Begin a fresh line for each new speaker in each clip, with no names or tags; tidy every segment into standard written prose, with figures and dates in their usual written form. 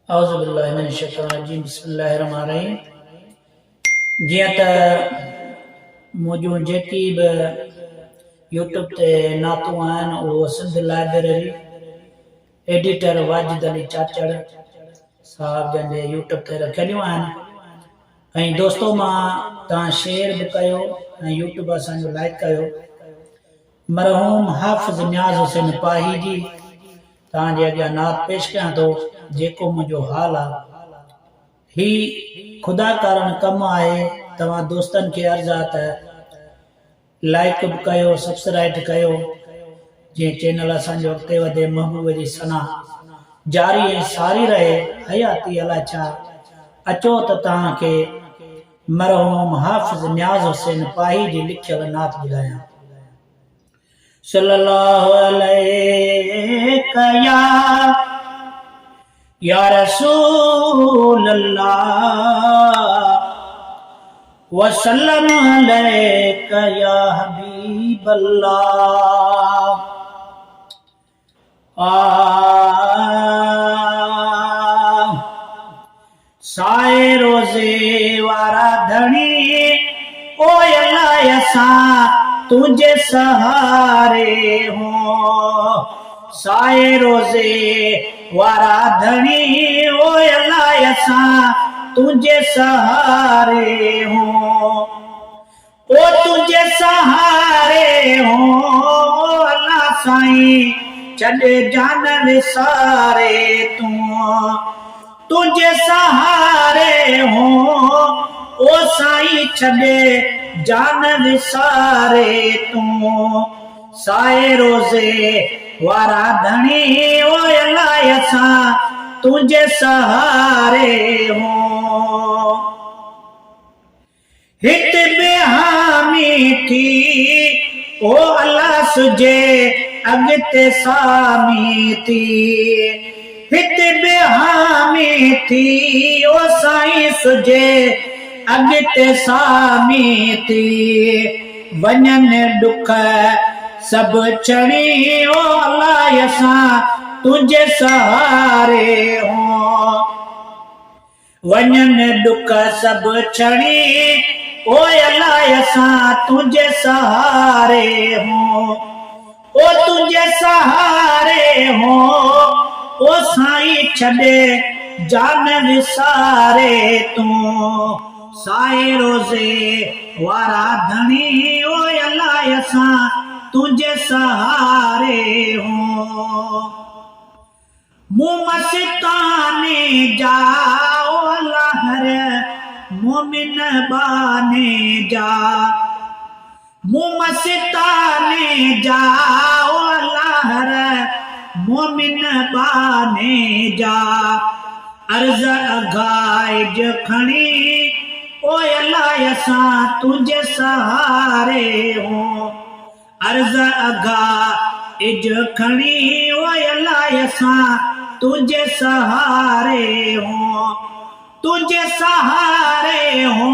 औज़ुबिल्लाहि मिनश्शैतानिर्रजीम बिस्मिल्लाहिर्रहमानिर्रहीम। जियां त मुंहिंजूं जेकी बि यूट्यूब ते नातूं आहिनि उहो सिंध लाइब्रेरी एडिटर वाजिद अली चाचड़ साहब जंहिंजे यूट्यूब ते रखियलूं आहिनि। ऐं दोस्तो मां तव्हां शेयर बि कयो ऐं यूट्यूब असांजो लाइक कयो। मरहूम हाफ़िज़ नियाज़ हुसैन पाही जी तव्हांजे अॻियां नात पेश कयां थो। जेको मुंहिंजो हाल आहे ही खुदा कारण कमु आहे। तव्हां दोस्तनि खे अर्ज़ु आहे त लाइक बि कयो, सब्सक्राइब कयो, जीअं चैनल असांजो अॻिते वधे, महबूब जी सना जारी ऐं सारी रहे, हयाती अलाए छा। अचो त तव्हांखे मरहूम हाफ़िज़ नियाज़ हुसैन पाही जी लिखियल नात ॿुधायां। सल्लल्लाहु अलैका या रसूल अल्लाह वसल्लम अलैका या हबीब अल्लाह। साए रोज़े वारा धणी ओ अल्लाह असां तुझे सहारे हो। साए रोज़े वारा धणी ओ अल्लाह असां तुझे सहारे हो। ओ तुझे सहारे हो अल्लाह साईं, छॾे जान विसारे तू। तुझे सहारे हो ओ साईं, छॾे जान विसारे तू। साए रोज़े वारा धणी ओ अल्लाह असां तुझे सहारे हो। हित बेहामी थी ओ अल्लाह सुझे अॻिते सामी थी। हित बेहामी थी ओ साईं सुझे अॻिते सामी थी। वञनि ॾुख सभु चढ़ी ओ अल्लाह असां तुझे सहारे हो। वञनि ॾुख सभु चढ़ी ओ अल्लाह असां तुझे सहारे हो। ओ तुझे सहारे हो ओ साईं, छॾे जान विसारे तू। साए रोज़े वारा धणी ओ अल्लाह असां तुझे सहारे हो। मुँह मस्ताने जाओ अल्लाह मोमिन बाने जा। मुँह मस्ताने जाओ अल्लाह मोमिन बाने जा। अर्ज़ अघाइज खणी ओ अल्लाह असां तुझे सहारे हो। अर्ज़ अघाइज खणी ओ अल्लाह असां तुझे सहारे हो। तुझे सहारे हो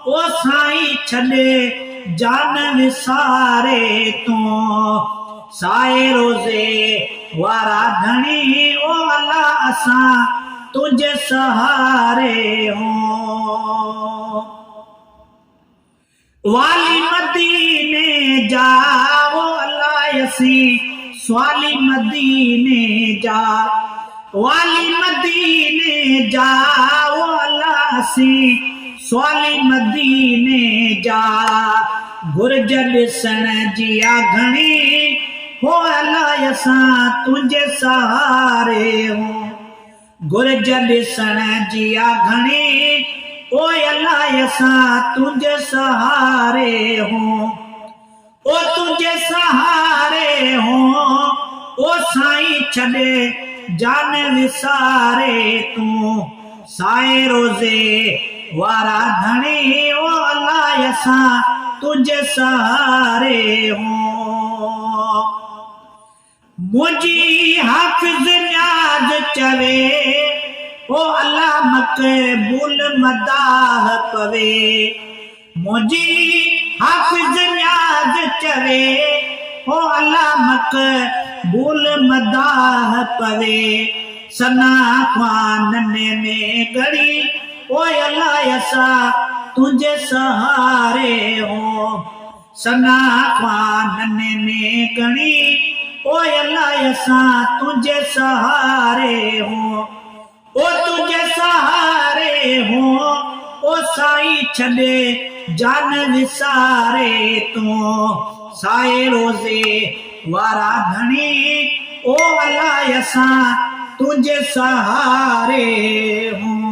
ओ साईं, छॾे जान विसारे तू। साए रोज़े वारा धणी ओ अल्लाह असां तुझे सहारे हो। वाली मदीने जाओ अल्लाह असीं स्वाली मदीने जा। वाली मदीने जाओ अल्लाह असीं स्वाली मदीने जा। घुर्ज ॾिसण जी आ घणी हो अल्लाह असां तुझे सहारे हो। घुर्ज ॾिसण जी आ घणी ओ अल्लाह असां तुझे सहारे हो। ओ तुझे सहारे हो ओ साईं, छॾे जान विसारे तू। साए रोज़े वारा धणी ओ अल्लाह असां तुझे सहारे हो। मुंहिंजी हाफ़िज़ नियाज़ चवे ओ अल्लाह मक़बूल मदाह पवे। मुंहिंजी हाफ़िज़ नियाज़ चवे ओ अल्लाह मक़बूल मदाह पवे। सना ख्वानने में गड़ी ओ अल्लाह असा तुझे सहारे हो सना ख्वानने में गड़ी ओ अल्लाह असा तुझे सहारे हो ओ तुझे सहारे हो ओ साई छड़े जान विसारे तो साए रोजे वारा धनी ओ अल्लाह असा तुझे सहारे हो।